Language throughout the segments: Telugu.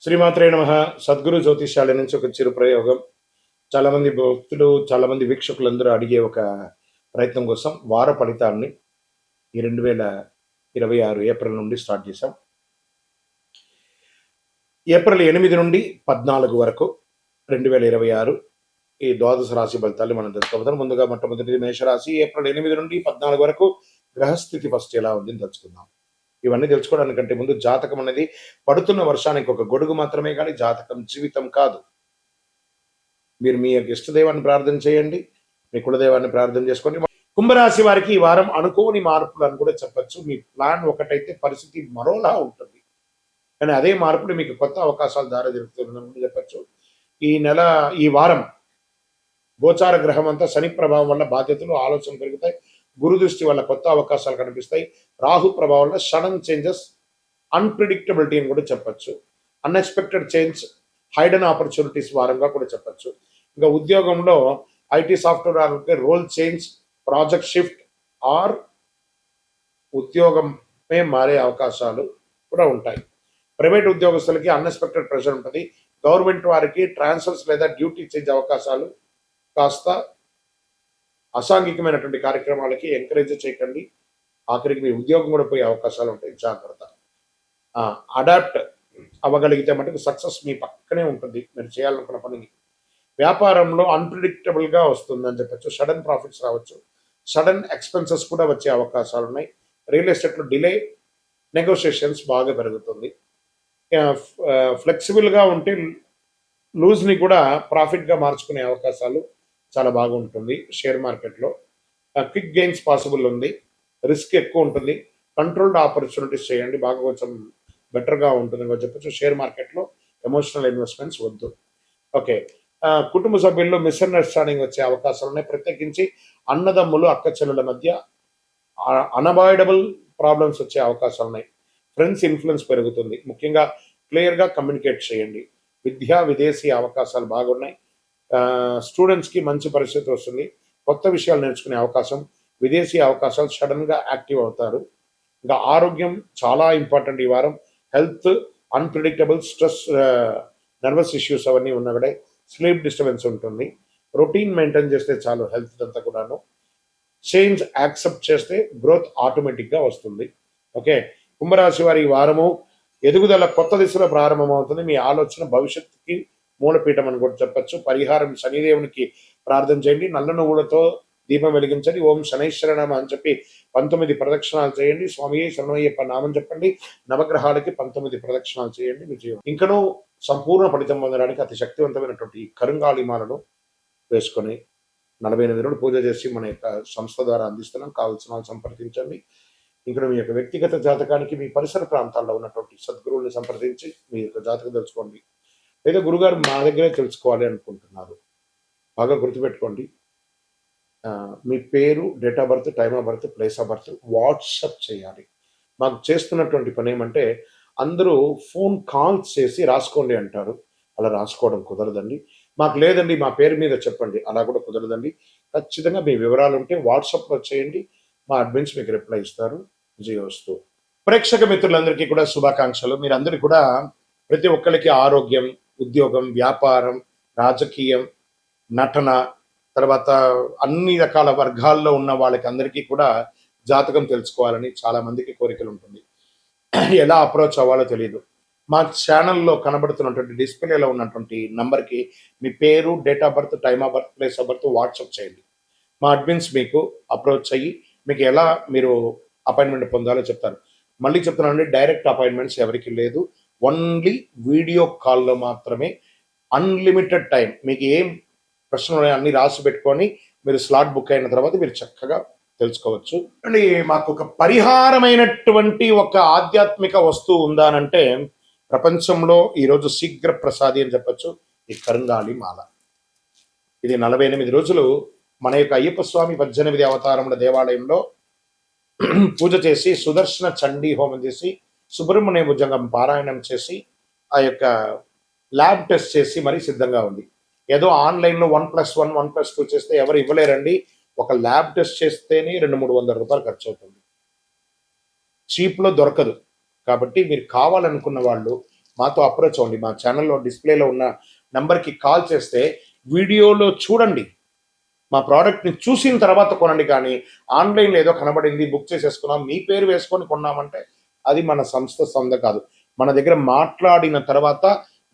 శ్రీమాత్రే నమః. సద్గురు జ్యోతిష్యాల నుంచి ఒక చిరు ప్రయోగం. చాలామంది భక్తులు, చాలామంది వీక్షకులందరూ అడిగే ఒక ప్రయత్నం కోసం వార ఫలితాన్ని ఈ 2026 ఏప్రిల్ నుండి స్టార్ట్ చేశాం. ఏప్రిల్ 8 నుండి 14 వరకు 2026 ఈ ద్వాదశ రాశి ఫలితాలు మనం తెలుసుకోబోతాం. ముందుగా మొట్టమొదటి మేషరాశి. ఏప్రిల్ 8 నుండి 14 వరకు గ్రహస్థితి ఫస్ట్ ఎలా ఉంది అని తెలుసుకుందాం. ఇవన్నీ తెలుసుకోవడానికంటే ముందు జాతకం అనేది పడుతున్న వర్షానికి ఒక గొడుగు మాత్రమే, కానీ జాతకం జీవితం కాదు. మీరు మీ యొక్క ఇష్టదైవాన్ని ప్రార్థన చేయండి, మీ కులదైవాన్ని ప్రార్థన చేసుకోండి. కుంభరాశి వారికి ఈ వారం అనుకోని మార్పులు అని కూడా చెప్పచ్చు. మీ ప్లాన్ ఒకటైతే పరిస్థితి మరోలా ఉంటుంది, కానీ అదే మార్పులు మీకు కొత్త అవకాశాలు దారి జరుగుతుందని చెప్పచ్చు. ఈ వారం గోచార గ్రహం అంతా శని ప్రభావం వల్ల బాధ్యతలు, ఆలోచనలు పెరుగుతాయి. గురు దృష్టి వల్ల కొత్త అవకాశాలు కనిపిస్తాయి. రాహు ప్రభావం వల్ల సడన్ చేంజెస్, అన్ప్రిడిక్టబిలిటీ అని కూడా చెప్పచ్చు. అన్ఎక్స్పెక్టెడ్ చేంజ్, హైడెన్ ఆపర్చునిటీస్ వారంగా కూడా చెప్పచ్చు. ఇంకా ఉద్యోగంలో ఐటీ సాఫ్ట్వేర్ అంటే role change, project shift or ఉద్యోగమే మారే అవకాశాలు కూడా ఉంటాయి. ప్రైవేట్ ఉద్యోగస్తులకి అన్ఎక్స్పెక్టెడ్ ప్రెషర్ ఉంటుంది. గవర్నమెంట్ వారికి ట్రాన్స్ఫర్స్ లేదా డ్యూటీ చేంజ్ అవకాశాలు, కాస్త అసాంఘికమైనటువంటి కార్యక్రమాలకి ఎంకరేజ్ చేయకండి. ఆఖరికి మీ ఉద్యోగం కూడా పోయే అవకాశాలు ఉంటాయి, జాగ్రత్త. అడాప్ట్ అవ్వగలిగితే మటుకు సక్సెస్ మీ పక్కనే ఉంటుంది మీరు చేయాలనుకున్న పనికి. వ్యాపారంలో అన్ప్రిడిక్టబుల్గా వస్తుందని చెప్పచ్చు. సడన్ ప్రాఫిట్స్ రావచ్చు, సడన్ ఎక్స్పెన్సెస్ కూడా వచ్చే అవకాశాలు ఉన్నాయి. రియల్ ఎస్టేట్లో డిలే, నెగోషియేషన్స్ బాగా పెరుగుతుంది. ఫ్లెక్సిబుల్గా ఉంటే లూజ్ని కూడా ప్రాఫిట్గా మార్చుకునే అవకాశాలు చాలా బాగుంటుంది. షేర్ మార్కెట్లో క్విక్ గెయిన్స్ పాసిబుల్ ఉంది, రిస్క్ ఎక్కువ ఉంటుంది. కంట్రోల్డ్ ఆపర్చునిటీస్ చేయండి, బాగా కొంచెం బెటర్గా ఉంటుందని చెప్పచ్చు. షేర్ మార్కెట్లో ఎమోషనల్ ఇన్వెస్ట్మెంట్స్ వద్దు. ఓకే, కుటుంబ సభ్యుల్లో మిస్అండర్స్టాండింగ్ వచ్చే అవకాశాలు ఉన్నాయి. ప్రత్యేకించి అన్నదమ్ములు, అక్క చెల్లెల మధ్య అన్అవాయిడబుల్ ప్రాబ్లమ్స్ వచ్చే అవకాశాలు ఉన్నాయి. ఫ్రెండ్స్ ఇన్ఫ్లుయెన్స్ పెరుగుతుంది. ముఖ్యంగా క్లియర్గా కమ్యూనికేట్ చేయండి. విద్యా విదేశీ అవకాశాలు బాగున్నాయి. స్టూడెంట్స్కి మంచి పరిస్థితి వస్తుంది. కొత్త విషయాలు నేర్చుకునే అవకాశం, విదేశీ అవకాశాలు, సడన్గా యాక్టివ్ అవుతారు. ఇంకా ఆరోగ్యం చాలా ఇంపార్టెంట్ ఈ వారం. Health unpredictable, stress, nervous issues అవన్నీ ఉన్నప్పుడే స్లీప్ డిస్టర్బెన్స్ ఉంటుంది. రొటీన్ మెయింటైన్ చేస్తే చాలు హెల్త్ అంతా కూడాను. చేంజ్ యాక్సెప్ట్ చేస్తే గ్రోత్ ఆటోమేటిక్గా వస్తుంది. ఓకే, కుంభరాశి వారి ఈ వారము ఎదుగుదల కొత్త దిశలో ప్రారంభమవుతుంది. మీ ఆలోచన భవిష్యత్తుకి మూలపీఠం అని కూడా చెప్పచ్చు. పరిహారం శనిదేవునికి ప్రార్థన చేయండి. నల్ల నువ్వులతో దీపం వెలిగించండి. ఓం శనైశ్వరనామ అని చెప్పి 19 ప్రదక్షిణాలు చేయండి. స్వామి శరణయ్యప్ప నామం చెప్పండి. నవగ్రహాలకి 19 ప్రదక్షిణాలు చేయండి. విజయం. ఇంకనూ సంపూర్ణ ఫలితం పొందడానికి అతి శక్తివంతమైనటువంటి కరుంగాళిమాలను వేసుకొని 48 రోజులు పూజ చేసి మన యొక్క సంస్థ ద్వారా అందిస్తున్నాం. కావాల్సిన వాళ్ళు సంప్రదించండి. ఇంకా మీ యొక్క వ్యక్తిగత జాతకానికి మీ పరిసర ప్రాంతాల్లో ఉన్నటువంటి సద్గురువుని సంప్రదించి మీ యొక్క జాతకం తెలుసుకోండి. లేదా గురుగారు మా దగ్గరే తెలుసుకోవాలి అనుకుంటున్నారు, బాగా గుర్తుపెట్టుకోండి. మీ పేరు, date of birth, time of birth, place of birth WhatsApp చేయాలి. మాకు చేస్తున్నటువంటి పని ఏమంటే అందరూ ఫోన్ కాల్స్ చేసి రాసుకోండి అంటారు. అలా రాసుకోవడం కుదరదండి. మాకు లేదండి మా పేరు మీద చెప్పండి, అలా కూడా కుదరదండి. ఖచ్చితంగా మీ వివరాలు ఉంటే వాట్సాప్లో చేయండి. మా అడ్మిన్స్ మీకు రిప్లై ఇస్తారు. విజయోస్తు. ప్రేక్షక మిత్రులందరికీ కూడా శుభాకాంక్షలు. మీరందరూ కూడా ప్రతి ఒక్కరికి ఆరోగ్యం, ఉద్యోగం, వ్యాపారం, రాజకీయం, నటన, తర్వాత అన్ని రకాల వర్గాల్లో ఉన్న వాళ్ళకి అందరికీ కూడా జాతకం తెలుసుకోవాలని చాలా మందికి కోరికలు ఉంటుంది. ఎలా అప్రోచ్ అవ్వాలో తెలియదు. మా ఛానల్లో కనబడుతున్నటువంటి డిస్ప్లేలో ఉన్నటువంటి నంబర్కి మీ పేరు, date of birth, time of birth, place of birth WhatsApp చేయండి. మా అడ్మిన్స్ మీకు అప్రోచ్ అయ్యి మీకు ఎలా మీరు అపాయింట్మెంట్ పొందాలో చెప్తారు. మళ్ళీ చెప్తున్నానండి, డైరెక్ట్ అపాయింట్మెంట్స్ ఎవరికి లేదు. ఓన్లీ వీడియో కాల్లో మాత్రమే. Unlimited time. మీకు ఏం ప్రశ్నలు ఉన్నాయో అన్ని రాసి పెట్టుకొని మీరు స్లాట్ బుక్ అయిన తర్వాత మీరు చక్కగా తెలుసుకోవచ్చు. అండి, మాకు ఒక పరిహారమైనటువంటి ఒక ఆధ్యాత్మిక వస్తువు ఉందానంటే ప్రపంచంలో ఈరోజు శీఘ్ర ప్రసాది అని చెప్పచ్చు. ఈ కరుంగాళి మాల. ఇది 48 రోజులు మన యొక్క అయ్యప్ప స్వామి 18 అవతారముల దేవాలయంలో పూజ చేసి, సుదర్శన చండీ హోమం చేసి, సుబ్రహ్మణ్య భుజంగం పారాయణం చేసి, ఆ యొక్క ల్యాబ్ టెస్ట్ చేసి మరీ సిద్ధంగా ఉంది. ఏదో ఆన్లైన్లో 1+1, 1+2 చేస్తే ఎవరు ఇవ్వలేరండి. ఒక ల్యాబ్ టెస్ట్ చేస్తేనే 200-300 రూపాయలు ఖర్చు అవుతుంది. చీప్లో దొరకదు. కాబట్టి మీరు కావాలనుకున్న వాళ్ళు మాతో అప్రోచ్ అవ్వండి. మా ఛానల్లో డిస్ప్లేలో ఉన్న నంబర్కి కాల్ చేస్తే వీడియోలో చూడండి, మా ప్రోడక్ట్ని చూసిన తర్వాత కొనండి. కానీ ఆన్లైన్లో ఏదో కనబడింది బుక్ చేసేసుకున్నాం, మీ పేరు వేసుకొని కొన్నామంటే అది మన సంస్థ సొంత కాదు. మన దగ్గర మాట్లాడిన తర్వాత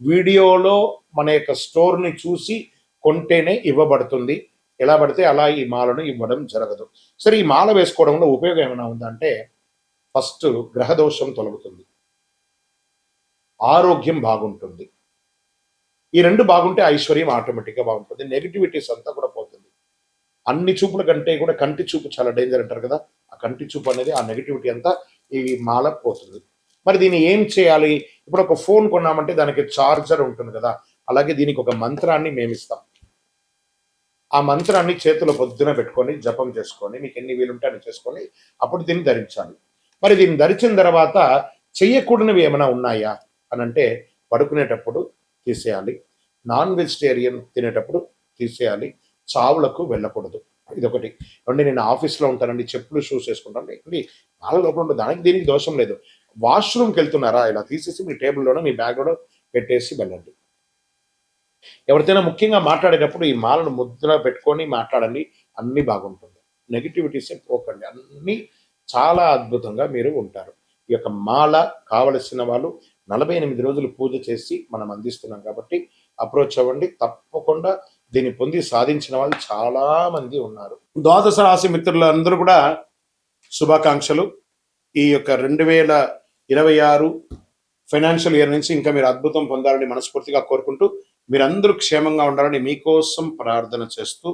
వీడియోలో మన యొక్క స్టోర్ని చూసి కొంటేనే ఇవ్వబడుతుంది. ఎలా పడితే అలా ఈ మాలను ఇవ్వడం జరగదు. సరే, ఈ మాల వేసుకోవడంలో ఉపయోగం ఏమైనా ఉందంటే, ఫస్ట్ గ్రహదోషం తొలగుతుంది, ఆరోగ్యం బాగుంటుంది. ఈ రెండు బాగుంటే ఐశ్వర్యం ఆటోమేటిక్గా బాగుంటుంది. నెగిటివిటీస్ అంతా కూడా పోతుంది. అన్ని చూపుల కంటే కూడా కంటి చూపు చాలా డేంజర్ అంటారు కదా, ఆ కంటి చూపు అనేది, ఆ నెగిటివిటీ అంతా ఈ మాల పోతుంది. మరి దీన్ని ఏం చేయాలి? ఇప్పుడు ఒక ఫోన్ కొన్నామంటే దానికి చార్జర్ ఉంటుంది కదా, అలాగే దీనికి ఒక మంత్రాన్ని మేము ఇస్తాం. ఆ మంత్రాన్ని చేతిలో పొద్దున పెట్టుకొని జపం చేసుకొని, మీకు ఎన్ని వీలుంటే అని చేసుకొని అప్పుడు దీన్ని ధరించాలి. మరి దీన్ని ధరించిన తర్వాత చెయ్యకూడనివి ఏమైనా ఉన్నాయా అని అంటే, పడుకునేటప్పుడు తీసేయాలి, నాన్ వెజిటేరియన్ తినేటప్పుడు తీసేయాలి, చావులకు వెళ్ళకూడదు. ఇదొకటి. అంటే నేను ఆఫీస్లో ఉంటానండి, చెప్పులు షూస్ వేసుకుంటాను, ఇక్కడ మాల లోపల ఉంటుంది, దానికి దీనికి దోషం లేదు. వాష్రూమ్కి వెళ్తున్నారా, ఇలా తీసేసి మీ టేబుల్లోనో మీ బ్యాగ్లోనో పెట్టేసి వెళ్ళండి. ఎవరితోనైనా ముఖ్యంగా మాట్లాడేటప్పుడు ఈ మాలను ముద్ర పెట్టుకొని మాట్లాడండి, అన్నీ బాగుంటుంది. నెగిటివిటీసే పోకండి, అన్నీ చాలా అద్భుతంగా మీరు ఉంటారు. ఈ యొక్క మాల కావలసిన వాళ్ళు 48 రోజులు పూజ చేసి మనం అందిస్తున్నాం కాబట్టి అప్రోచ్ అవ్వండి. తప్పకుండా దీన్ని పొంది సాధించిన వాళ్ళు చాలా మంది ఉన్నారు. ద్వాదశ రాశి మిత్రులందరూ కూడా శుభాకాంక్షలు. ఈ యొక్క 2026 ఫైనాన్షియల్ ఇయర్ నుంచి ఇంకా మీరు అద్భుతం పొందాలని మనస్ఫూర్తిగా కోరుకుంటూ, మీరందరూ క్షేమంగా ఉండాలని మీకోసం ప్రార్థన చేస్తూ,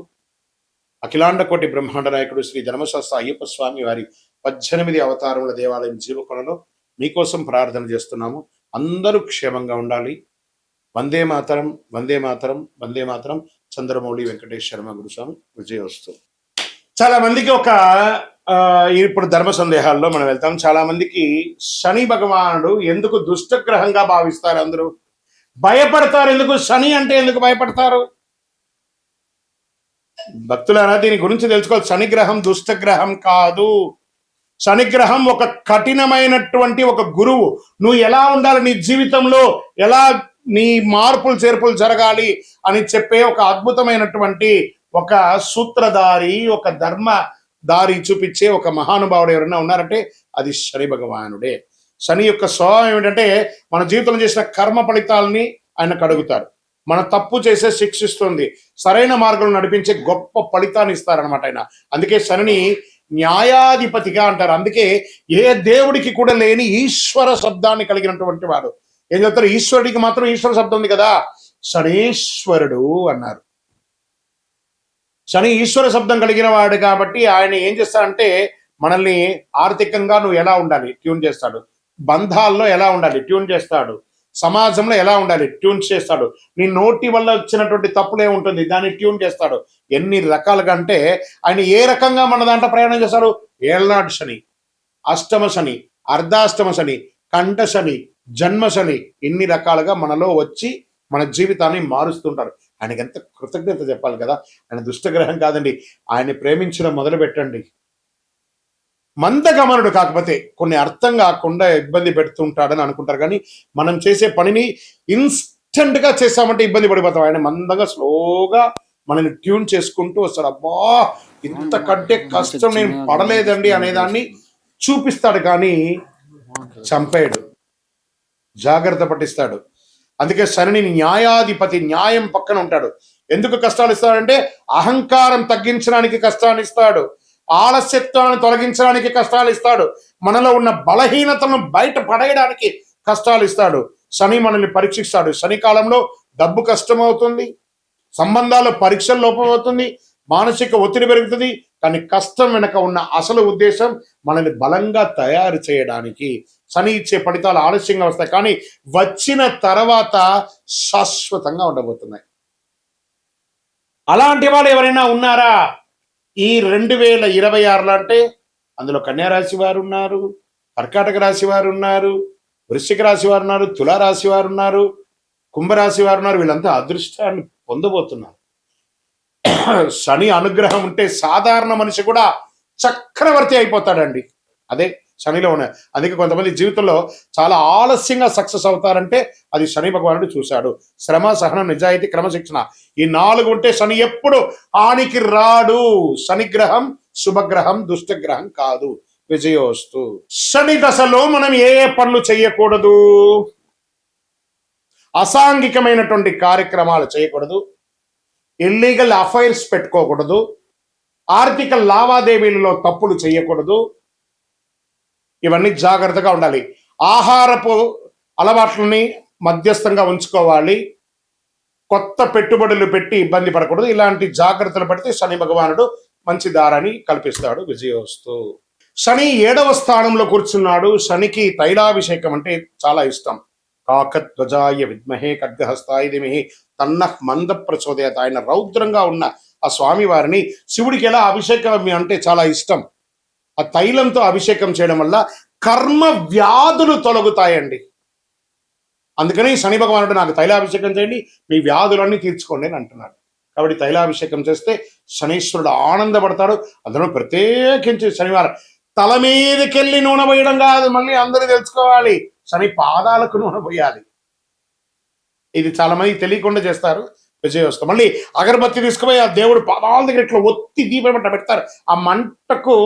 అఖిలాండ కోటి బ్రహ్మాండ నాయకుడు శ్రీ ధర్మశాస్త్ర అయ్యప్ప స్వామి వారి 18 అవతారముల దేవాలయం జీవకొండలో మీకోసం ప్రార్థన చేస్తున్నాము. అందరూ క్షేమంగా ఉండాలి. వందే మాతరం, వందే మాతరం, వందే మాతరం. చంద్రమౌళి వెంకటేష్ శర్మ గురుస్వామి. విజయోస్తు. చాలా మందికి ఇప్పుడు ధర్మ సందేహాల్లో మనం వెళ్తాం. చాలా మందికి శని భగవానుడు ఎందుకు దుష్టగ్రహంగా భావిస్తారు, అందరూ భయపడతారు. ఎందుకు శని అంటే ఎందుకు భయపడతారు? భక్తులారా, దీని గురించి తెలుసుకోవాలి. శనిగ్రహం దుష్టగ్రహం కాదు. శనిగ్రహం ఒక కఠినమైనటువంటి ఒక గురువు. నువ్వు ఎలా ఉండాలి, నీ జీవితంలో ఎలా నీ మార్పులు చేర్పులు జరగాలి అని చెప్పే ఒక అద్భుతమైనటువంటి ఒక సూత్రధారి, ఒక ధర్మ దారి చూపించే ఒక మహానుభావుడు ఎవరైనా ఉన్నారంటే అది శని భగవానుడే. శని యొక్క స్వభావం ఏమిటంటే, మన జీవితంలో చేసిన కర్మ ఫలితాలని ఆయన కడుగుతారు. మన తప్పు చేసే శిక్షిస్తుంది, సరైన మార్గంలో నడిపించే గొప్ప ఫలితాన్ని ఇస్తారనమాట ఆయన. అందుకే శనిని న్యాయాధిపతిగా అంటారు. అందుకే ఏ దేవుడికి కూడా లేని ఈశ్వర శబ్దాన్ని కలిగినటువంటి వాడు. ఏం చెప్తారు? ఈశ్వరుడికి మాత్రం ఈశ్వర శబ్దం ఉంది కదా, శనీశ్వరుడు అన్నారు. శని ఈశ్వర శబ్దం కలిగిన వాడు కాబట్టి ఆయన ఏం చేస్తాడంటే, మనల్ని ఆర్థికంగా నువ్వు ఎలా ఉండాలి ట్యూన్ చేస్తాడు, బంధాల్లో ఎలా ఉండాలి ట్యూన్ చేస్తాడు, సమాజంలో ఎలా ఉండాలి ట్యూన్ చేస్తాడు, నీ నోటి వల్ల వచ్చినటువంటి తప్పులే ఉంటుంది దాన్ని ట్యూన్ చేస్తాడు. ఎన్ని రకాలుగా అంటే ఆయన ఏ రకంగా మన దాంట్లో ప్రయాణం చేస్తాడు? ఏళ్నాడు శని, అష్టమ శని, అర్ధాష్టమ శని, కంఠ శని, జన్మ శని, ఇన్ని రకాలుగా మనలో వచ్చి మన జీవితాన్ని మారుస్తుంటారు. ఆయనకి ఎంత కృతజ్ఞత చెప్పాలి కదా. ఆయన దుష్టగ్రహం కాదండి. ఆయన ప్రేమించడం మొదలు పెట్టండి. మందగమనుడు, కాకపోతే కొన్ని అర్థం కాకుండా ఇబ్బంది పెడుతుంటాడని అనుకుంటారు. కానీ మనం చేసే పనిని ఇన్స్టెంట్ గా చేస్తామంటే ఇబ్బంది పడిపోతాం. ఆయన మందంగా స్లోగా మనల్ని ట్యూన్ చేసుకుంటూ వస్తాడు. అబ్బా, ఇంతకంటే కష్టం నేను పడలేదండి అనేదాన్ని చూపిస్తాడు, కానీ చంపేయడు, జాగ్రత్త పట్టిస్తాడు. అందుకే శని న్యాయాధిపతి, న్యాయం పక్కన ఉంటాడు. ఎందుకు కష్టాలు ఇస్తాడంటే, అహంకారం తగ్గించడానికి కష్టాన్ని ఇస్తాడు, ఆలస్యత్వాన్ని తొలగించడానికి కష్టాలు ఇస్తాడు, మనలో ఉన్న బలహీనతలను బయట పడేయడానికి కష్టాలు ఇస్తాడు. శని మనల్ని పరీక్షిస్తాడు. శని కాలంలో డబ్బు కష్టం అవుతుంది, సంబంధాల్లో పరీక్షలు లోపం అవుతుంది, మానసిక ఒత్తిడి పెరుగుతుంది. కానీ కష్టం వెనక ఉన్న అసలు ఉద్దేశం మనల్ని బలంగా తయారు చేయడానికి. శని ఇచ్చే ఫలితాలు ఆలస్యంగా వస్తాయి, కానీ వచ్చిన తర్వాత శాశ్వతంగా ఉండబోతున్నాయి. అలాంటి వాళ్ళు ఎవరైనా ఉన్నారా ఈ 2026లో అంటే? అందులో కన్యా రాశి వారు ఉన్నారు, కర్కాటక రాశి వారు ఉన్నారు, వృశ్చిక రాశి వారు ఉన్నారు, తులారాశి వారు ఉన్నారు, కుంభరాశి వారు ఉన్నారు. వీళ్ళంతా అదృష్టాన్ని పొందబోతున్నారు. శని అనుగ్రహం ఉంటే సాధారణ మనిషి కూడా చక్రవర్తి అయిపోతాడండి. అదే శనిలో ఉన్నాయి. అందుకే కొంతమంది జీవితంలో చాలా ఆలస్యంగా సక్సెస్ అవుతారంటే అది శని భగవానుడు చూశాడు. శ్రమ, సహనం, నిజాయితీ, క్రమశిక్షణ, ఈ 4 ఉంటే శని ఎప్పుడు హానికి రాడు. శనిగ్రహం శుభగ్రహం, దుష్టగ్రహం కాదు. విజయోస్తు. శని దశలో మనం ఏ పనులు చేయకూడదు? అసాంఘికమైనటువంటి కార్యక్రమాలు చేయకూడదు, ఇల్లీగల్ అఫైర్స్ పెట్టుకోకూడదు, ఆర్థిక లావాదేవీలలో తప్పులు చేయకూడదు. ఇవన్నీ జాగ్రత్తగా ఉండాలి. ఆహారపు అలవాట్లని మధ్యస్థంగా ఉంచుకోవాలి. కొత్త పెట్టుబడులు పెట్టి ఇబ్బంది పడకూడదు. ఇలాంటి జాగ్రత్తలు పడితే శని భగవానుడు మంచి దారాన్ని కల్పిస్తాడు. విజయోస్తు. శని 7వ స్థానంలో కూర్చున్నాడు. శనికి తైలాభిషేకం అంటే చాలా ఇష్టం. కాకధ్వజాయ విద్మహే ఖడ్గహస్తాయ ధీమహి తన్నః మంద ప్రచోదయాత్. ఆయన రౌద్రంగా ఉన్న ఆ స్వామి వారిని శివుడికి ఎలా అభిషేకం అంటే చాలా ఇష్టం. ఆ తైలంతో అభిషేకం చేయడం వల్ల కర్మ వ్యాధులు తొలగుతాయండి. అందుకని శని భగవానుడు నాకు తైలాభిషేకం చేయండి, మీ వ్యాధులన్నీ తీర్చుకోండి అని అంటున్నాడు. కాబట్టి తైలాభిషేకం చేస్తే శనీశ్వరుడు ఆనందపడతాడు. అందులో ప్రత్యేకించి శనివారం తల మీదకెళ్ళి నూనె పోయడం కాదు, మళ్ళీ అందరూ తెలుసుకోవాలి, శని పాదాలకు నూనె పోయాలి. ఇది చాలా మంది తెలియకుండా చేస్తారు. విజయోస్తు. మళ్ళీ అగరబత్తి తీసుకుపోయి ఆ దేవుడు పాదాల దగ్గర ఇట్లా ఒత్తి దీపం పెడతారు. ఆ మంటకు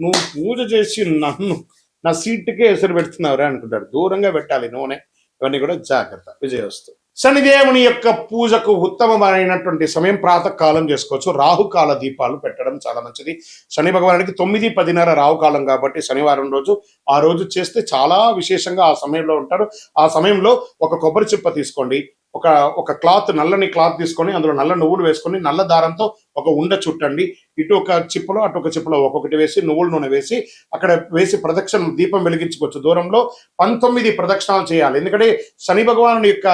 నువ్వు పూజ చేసి నన్ను నా సీటుకే ఎసురు పెడుతున్నావురా అనుకుంటారు. దూరంగా పెట్టాలి నూనె. ఇవన్నీ కూడా జాగ్రత్త. విజయోస్తు. శనిదేవుని యొక్క పూజకు ఉత్తమమైనటువంటి సమయం ప్రాతకాలం చేసుకోవచ్చు. రాహుకాల దీపాలు పెట్టడం చాలా మంచిది. శని భగవానుడికి 9, 10:30 రాహుకాలం కాబట్టి శనివారం రోజు ఆ రోజు చేస్తే చాలా విశేషంగా ఆ సమయంలో ఉంటాడు. ఆ సమయంలో ఒక కొబ్బరి చిప్ప తీసుకోండి, ఒక క్లాత్, నల్లని క్లాత్ తీసుకొని అందులో నల్ల నువ్వులు వేసుకొని నల్ల దారంతో ఒక ఉండ చుట్టండి. ఇటు ఒక చిప్పలో అటు ఒక చిప్పలో ఒక్కొక్కటి వేసి నువ్వుల నూనె వేసి అక్కడ వేసి ప్రదక్షిణ దీపం వెలిగించుకోవచ్చు. దూరంలో 19 ప్రదక్షిణాలు చేయాలి. ఎందుకంటే శని భగవానుడి యొక్క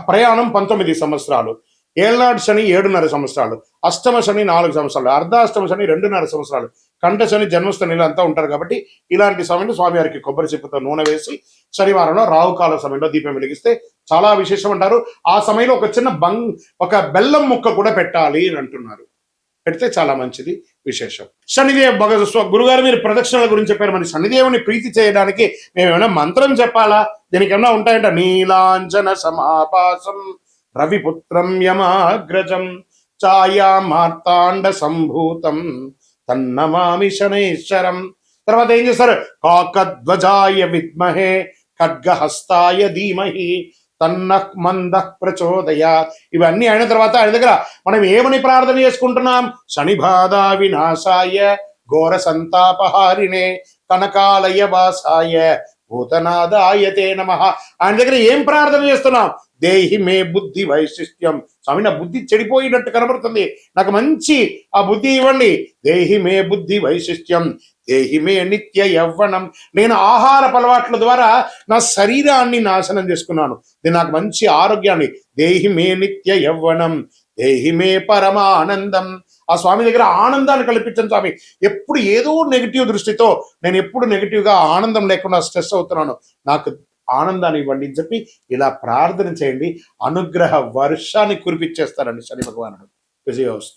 ప్రయాణం 19 సంవత్సరాలు. ఏళ్నాడు శని 7.5 సంవత్సరాలు, అష్టమ శని 4 సంవత్సరాలు, అర్ధాష్టమ శని 2.5 సంవత్సరాలు, కంఠ శని, జన్మస్థానిలు అంతా ఉంటారు. కాబట్టి ఇలాంటి సమయంలో స్వామివారికి కొబ్బరి చిప్పతో నూనె వేసి శనివారంలో రాహుకాల సమయంలో దీపం వెలిగిస్తే చాలా విశేషం అంటారు. ఆ సమయంలో ఒక బెల్లం ముక్క కూడా పెట్టాలి అని అంటున్నారు. పెడితే చాలా మంచిది, విశేషం. శనిదేవ్ గురుగారు మీరు ప్రదక్షిణల గురించి చెప్పారు. మరి శనిదేవుని ప్రీతి చేయడానికి మేము ఏమైనా మంత్రం చెప్పాలా? దీనికి ఏమైనా ఉంటాయంట. నీలాంజన సమాపాసం రవిపుత్రం యమాగ్రజం ఛాయా మార్తాండ సంభూతం తన్నమామి శనైశ్వరం. తర్వాత ఏం చేస్తారు? కాకధ్వజాయ విద్మహే ఖడ్గహస్తాయ ధీమహి తన్నః మందః ప్రచోదయా. ఇవన్నీ అయిన తర్వాత ఆయన దగ్గర మనం ఏమని ప్రార్థన చేసుకుంటున్నాం? శని బాధ వినాశాయ ఘోర సంతాపహారిణే కనకాలయ వాసాయ భూతనాదాయతే నమః. ఆయన దగ్గర ఏం ప్రార్థన చేస్తున్నాం? దేహి మే బుద్ధి వైశిష్ట్యం. స్వామి నా బుద్ధి చెడిపోయినట్టు కనబడుతుంది, నాకు మంచి ఆ బుద్ధి ఇవ్వండి. దేహి మే బుద్ధి వైశిష్ట్యం దేహి మే నిత్య యవ్వనం. నేను ఆహార అలవాట్ల ద్వారా నా శరీరాన్ని నాశనం చేసుకున్నాను, నేను నాకు మంచి ఆరోగ్యాన్ని. దేహి మే నిత్య యవ్వనం దేహి మే పరమానందం. ఆ స్వామి దగ్గర ఆనందాన్ని కల్పించండి స్వామి. ఎప్పుడు ఏదో నెగిటివ్ దృష్టితో నేను ఎప్పుడు నెగిటివ్గా ఆనందం లేకుండా స్ట్రెస్ అవుతున్నాను, నాకు ఆనందాన్ని ఇవ్వండి అని చెప్పి ఇలా ప్రార్థన చేయండి. అనుగ్రహ వర్షాన్ని కురిపించేస్తారండి శని భగవానుడు. విజయోస్తు.